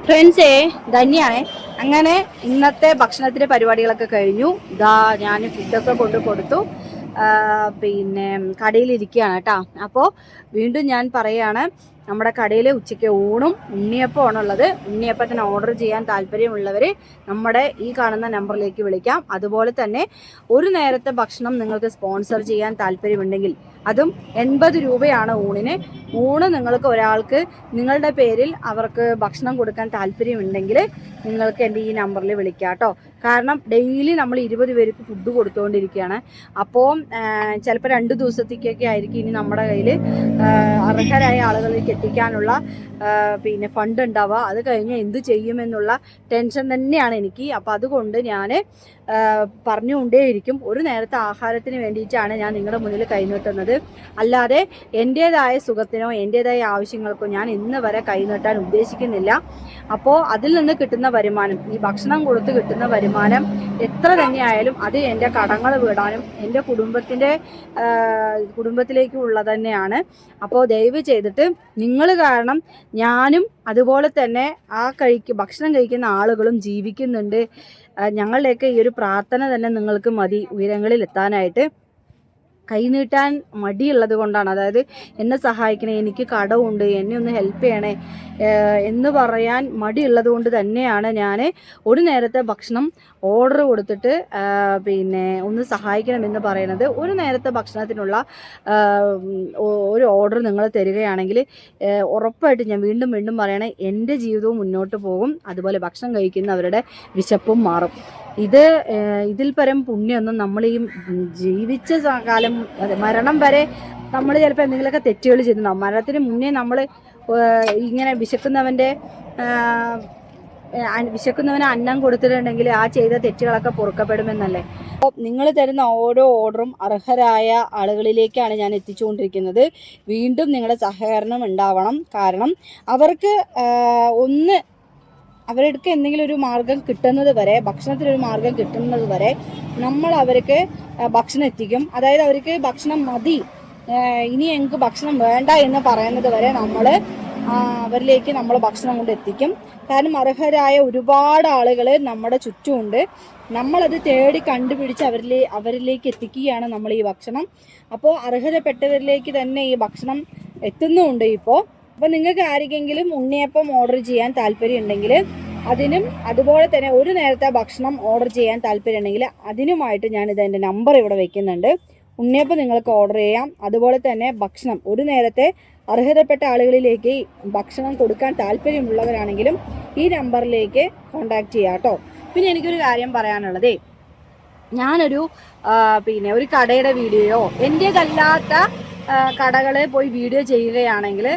ഫ്രണ്ട്സേ, ധന്യാണേ. അങ്ങനെ ഇന്നത്തെ ഭക്ഷണത്തിന്റെ പരിപാടികളൊക്കെ കഴിഞ്ഞു. ഇതാ ഞാൻ ഫുഡൊക്കെ കൊണ്ട് കൊടുത്തു. പിന്നെ കടയിലിരിക്കുകയാണ് കേട്ടോ. അപ്പോൾ വീണ്ടും ഞാൻ പറയുകയാണ്, നമ്മുടെ കടയിൽ ഉച്ചയ്ക്ക് ഊണും ഉണ്ണിയപ്പമാണുള്ളത്. ഉണ്ണിയപ്പത്തിന് ഓർഡർ ചെയ്യാൻ താല്പര്യമുള്ളവർ നമ്മുടെ ഈ കാണുന്ന നമ്പറിലേക്ക് വിളിക്കാം. അതുപോലെ തന്നെ ഒരു നേരത്തെ ഭക്ഷണം നിങ്ങൾക്ക് സ്പോൺസർ ചെയ്യാൻ താല്പര്യമുണ്ടെങ്കിൽ അതും 80 രൂപയാണ് ഊണിന്. ഊണ് നിങ്ങൾക്ക് ഒരാൾക്ക് നിങ്ങളുടെ പേരിൽ അവർക്ക് ഭക്ഷണം കൊടുക്കാൻ താല്പര്യമുണ്ടെങ്കിൽ നിങ്ങൾക്ക് എൻ്റെ ഈ നമ്പറിൽ വിളിക്കാം കേട്ടോ. കാരണം ഡെയിലി നമ്മൾ 20 പേർക്ക് ഫുഡ് കൊടുത്തുകൊണ്ടിരിക്കുകയാണ്. അപ്പോൾ ചിലപ്പോൾ 2 ദിവസത്തേക്കൊക്കെ ആയിരിക്കും ഇനി നമ്മുടെ കയ്യിൽ അർഹരായ ആളുകളിലേക്ക് എത്തിക്കാനുള്ള പിന്നെ ഫണ്ട് ഉണ്ടാവുക. അത് കഴിഞ്ഞ് എന്ത് ചെയ്യുമെന്നുള്ള ടെൻഷൻ തന്നെയാണ് എനിക്ക്. അപ്പോൾ അതുകൊണ്ട് ഞാൻ പറഞ്ഞുകൊണ്ടേയിരിക്കും. ഒരു നേരത്തെ ആഹാരത്തിന് വേണ്ടിയിട്ടാണ് ഞാൻ നിങ്ങളുടെ മുന്നിൽ കൈനീട്ടുന്നത്. അല്ലാതെ എൻ്റേതായ സുഖത്തിനോ എൻ്റേതായ ആവശ്യങ്ങൾക്കോ ഞാൻ ഇന്ന് വരെ കൈനീട്ടാൻ ഉദ്ദേശിക്കുന്നില്ല. അപ്പോൾ അതിൽ നിന്ന് കിട്ടുന്ന വരുമാനം, ഈ ഭക്ഷണം കൊടുത്ത് കിട്ടുന്ന വരുമാനം എത്ര തന്നെയായാലും അത് എൻ്റെ കടങ്ങൾ വീടാനും എൻ്റെ കുടുംബത്തിലേക്കുള്ള തന്നെയാണ്. അപ്പോൾ ദയവ് ചെയ്തിട്ട് നിങ്ങൾ കാരണം ഞാനും അതുപോലെ തന്നെ ഭക്ഷണം കഴിക്കുന്ന ആളുകളും ജീവിക്കുന്നുണ്ട്. ഞങ്ങളുടെയൊക്കെ ഈ ഒരു പ്രാർത്ഥന തന്നെ നിങ്ങൾക്ക് മതി ഉയരങ്ങളിൽ എത്താനായിട്ട്. കൈനീട്ടാൻ മടിയുള്ളത് കൊണ്ടാണ്, അതായത് എന്നെ സഹായിക്കണേ, എനിക്ക് കടമുണ്ട്, എന്നെ ഒന്ന് ഹെൽപ്പ് ചെയ്യണേ എന്ന് പറയാൻ മടിയുള്ളത് കൊണ്ട് തന്നെയാണ് ഞാൻ ഒരു നേരത്തെ ഭക്ഷണം ഓർഡർ കൊടുത്തിട്ട് പിന്നെ ഒന്ന് സഹായിക്കണമെന്ന് പറയുന്നത്. ഒരു നേരത്തെ ഭക്ഷണത്തിനുള്ള ഒരു ഓർഡർ നിങ്ങൾ തരികയാണെങ്കിൽ ഉറപ്പായിട്ട് ഞാൻ വീണ്ടും വീണ്ടും പറയണേ, എൻ്റെ ജീവിതവും മുന്നോട്ട് പോകും. അതുപോലെ ഭക്ഷണം കഴിക്കുന്നവരുടെ വിശപ്പും മാറും. ഇതിൽ പരം പുണ്യമൊന്നും നമ്മൾ ഈ ജീവിച്ച കാലം, മരണം വരെ നമ്മൾ ചിലപ്പോൾ എന്തെങ്കിലുമൊക്കെ തെറ്റുകൾ ചെയ്തിട്ടുണ്ടാവും. മരണത്തിന് മുന്നേ നമ്മൾ ഇങ്ങനെ വിശക്കുന്നവന് അന്നം കൊടുത്തിട്ടുണ്ടെങ്കിൽ ആ ചെയ്ത തെറ്റുകളൊക്കെ പൊറുക്കപ്പെടുമെന്നല്ലേ. അപ്പോൾ നിങ്ങൾ തരുന്ന ഓരോ ഓർഡറും അർഹരായ ആളുകളിലേക്കാണ് ഞാൻ എത്തിച്ചുകൊണ്ടിരിക്കുന്നത്. വീണ്ടും നിങ്ങളുടെ സഹകരണം ഉണ്ടാവണം. കാരണം അവർക്ക് അവർക്ക് എന്തെങ്കിലും ഒരു മാർഗം കിട്ടുന്നത് വരെ, ഭക്ഷണത്തിനൊരു മാർഗം കിട്ടുന്നത് വരെ നമ്മൾ അവർക്ക് ഭക്ഷണം എത്തിക്കും. അതായത് അവർക്ക് ഭക്ഷണം മതി, ഇനി ഞങ്ങൾക്ക് ഭക്ഷണം വേണ്ട എന്ന് പറയുന്നത് വരെ അവരിലേക്ക് നമ്മൾ ഭക്ഷണം കൊണ്ട് എത്തിക്കും. കാരണം അർഹരായ ഒരുപാട് ആളുകൾ നമ്മുടെ ചുറ്റുമുണ്ട്. നമ്മളത് തേടി കണ്ടുപിടിച്ച് അവരിലേക്ക് എത്തിക്കുകയാണ് നമ്മൾ ഈ ഭക്ഷണം. അപ്പോൾ അർഹതപ്പെട്ടവരിലേക്ക് തന്നെ ഈ ഭക്ഷണം എത്തുന്നുമുണ്ട് ഇപ്പോൾ. അപ്പോൾ നിങ്ങൾക്ക് ആർക്കെങ്കിലും ഉണ്ണിയപ്പം ഓർഡർ ചെയ്യാൻ താല്പര്യം ഉണ്ടെങ്കിൽ അതിനും, അതുപോലെ തന്നെ ഒരു നേരത്തെ ഭക്ഷണം ഓർഡർ ചെയ്യാൻ താല്പര്യം ഉണ്ടെങ്കിൽ അതിനുമായിട്ട് ഞാനിത് എൻ്റെ നമ്പർ ഇവിടെ വെക്കുന്നുണ്ട്. ഉണ്ണിയപ്പം നിങ്ങൾക്ക് ഓർഡർ ചെയ്യാം. അതുപോലെ തന്നെ ഭക്ഷണം ഒരു നേരത്തെ അർഹതപ്പെട്ട ആളുകളിലേക്ക് ഭക്ഷണം കൊടുക്കാൻ താല്പര്യമുള്ളവരാണെങ്കിലും ഈ നമ്പറിലേക്ക് കോൺടാക്റ്റ് ചെയ്യാം കേട്ടോ. പിന്നെ എനിക്കൊരു കാര്യം പറയാനുള്ളത്, ഞാനൊരു ഒരു കടയുടെ വീഡിയോയോ എൻ്റേതല്ലാത്ത കടകളെ പോയി വീഡിയോ ചെയ്യുകയാണെങ്കിൽ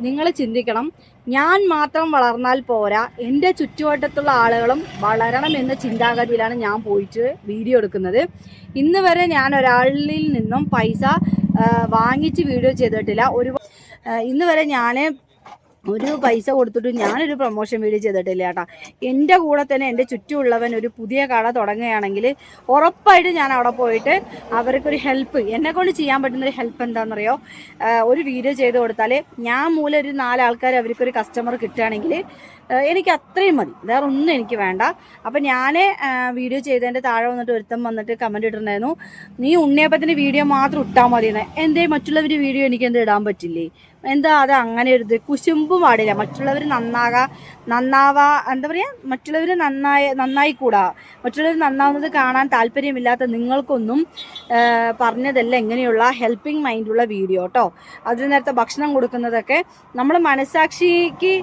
നിങ്ങൾ ചിന്തിക്കണം, ഞാൻ മാത്രം വളർന്നാൽ പോരാ, എൻ്റെ ചുറ്റുവട്ടത്തുള്ള ആളുകളും വളരണം എന്ന ചിന്താഗതിയിലാണ് ഞാൻ പോയിട്ട് വീഡിയോ എടുക്കുന്നത്. ഇന്ന് വരെ ഞാൻ ഒരാളിൽ നിന്നും പൈസ വാങ്ങിച്ച് വീഡിയോ ചെയ്തിട്ടില്ല. ഇന്ന് വരെ ഞാൻ ഒരു പൈസ കൊടുത്തിട്ട് ഞാനൊരു പ്രൊമോഷൻ വീഡിയോ ചെയ്തിട്ടില്ല കേട്ടോ. എൻ്റെ കൂടെ തന്നെ എൻ്റെ ചുറ്റുമുള്ളവൻ ഒരു പുതിയ കട തുടങ്ങുകയാണെങ്കിൽ ഉറപ്പായിട്ട് ഞാൻ അവിടെ പോയിട്ട് അവർക്കൊരു ഹെൽപ്പ്, എന്നെക്കൊണ്ട് ചെയ്യാൻ പറ്റുന്നൊരു ഹെൽപ്പ് എന്താണെന്നറിയോ, ഒരു വീഡിയോ ചെയ്ത് കൊടുത്താൽ ഞാൻ മൂലം ഒരു 4 ആൾക്കാർ അവർക്കൊരു കസ്റ്റമർ കിട്ടുകയാണെങ്കിൽ എനിക്ക് അത്രയും മതി, വേറെ ഒന്നും എനിക്ക് വേണ്ട. അപ്പം ഞാൻ വീഡിയോ ചെയ്തതിൻ്റെ താഴെ വന്നിട്ട് കമൻറ്റ് ഇട്ടിട്ടുണ്ടായിരുന്നു, നീ ഉണ്ണിയപ്പത്തിൻ്റെ വീഡിയോ മാത്രം ഇട്ടാൽ മതിയെന്ന്. എന്തേ മറ്റുള്ളവർ വീഡിയോ എനിക്ക് ഇടാൻ പറ്റില്ലേ? എന്താ അത് അങ്ങനെ ഒരു കുശുമ്പും പാടില്ല. മറ്റുള്ളവർ നന്നാവാ എന്താ പറയുക, മറ്റുള്ളവർ നന്നായിക്കൂടാ. മറ്റുള്ളവർ നന്നാവുന്നത് കാണാൻ താല്പര്യമില്ലാത്ത നിങ്ങൾക്കൊന്നും പറഞ്ഞതല്ല എങ്ങനെയുള്ള ഹെൽപ്പിംഗ് മൈൻഡുള്ള വീഡിയോ കേട്ടോ. അതിന് നേരത്തെ ഭക്ഷണം കൊടുക്കുന്നതൊക്കെ നമ്മൾ മനസാക്ഷിക്ക്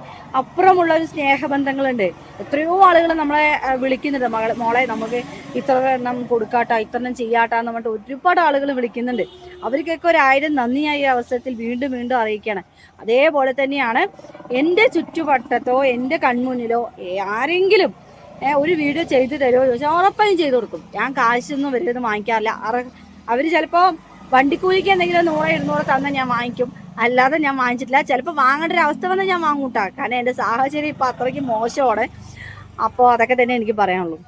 അപ്പുറമുള്ള ഒരു സ്നേഹബന്ധങ്ങളുണ്ട്. എത്രയോ ആളുകൾ നമ്മളെ വിളിക്കുന്നുണ്ട്, മോളെ നമുക്ക് ഇത്ര എണ്ണം കൊടുക്കാട്ടാ, ഇത്ര എണ്ണം ചെയ്യാട്ടാന്ന് പറഞ്ഞിട്ട് ഒരുപാട് ആളുകൾ വിളിക്കുന്നുണ്ട്. അവർക്കൊക്കെ 1000 നന്ദിയായ അവസരത്തിൽ വീണ്ടും വീണ്ടും അറിയിക്കുകയാണ്. അതേപോലെ തന്നെയാണ് എൻ്റെ ചുറ്റുവട്ടത്തോ എൻ്റെ കൺമുന്നിലോ ആരെങ്കിലും ഒരു വീഡിയോ ചെയ്തു തരുമോ ചോദിച്ചാൽ ഉറപ്പായും ചെയ്തു കൊടുക്കും. ഞാൻ കാശൊന്നും വരുന്നത് വാങ്ങിക്കാറില്ല. അവർ ചിലപ്പോൾ വണ്ടിക്കൂലിക്ക് എന്തെങ്കിലും 100-200 തന്നാൽ ഞാൻ വാങ്ങിക്കും, അല്ലാതെ ഞാൻ വാങ്ങിച്ചിട്ടില്ല. ചിലപ്പോൾ വാങ്ങേണ്ട ഒരു അവസ്ഥ വന്നാൽ ഞാൻ വാങ്ങൂട്ടാ. കാരണം എൻ്റെ സാഹചര്യം ഇപ്പോൾ അത്രയ്ക്ക് മോശമാണ്. അപ്പോൾ അതൊക്കെ തന്നെ എനിക്ക് പറയാനുള്ളൂ.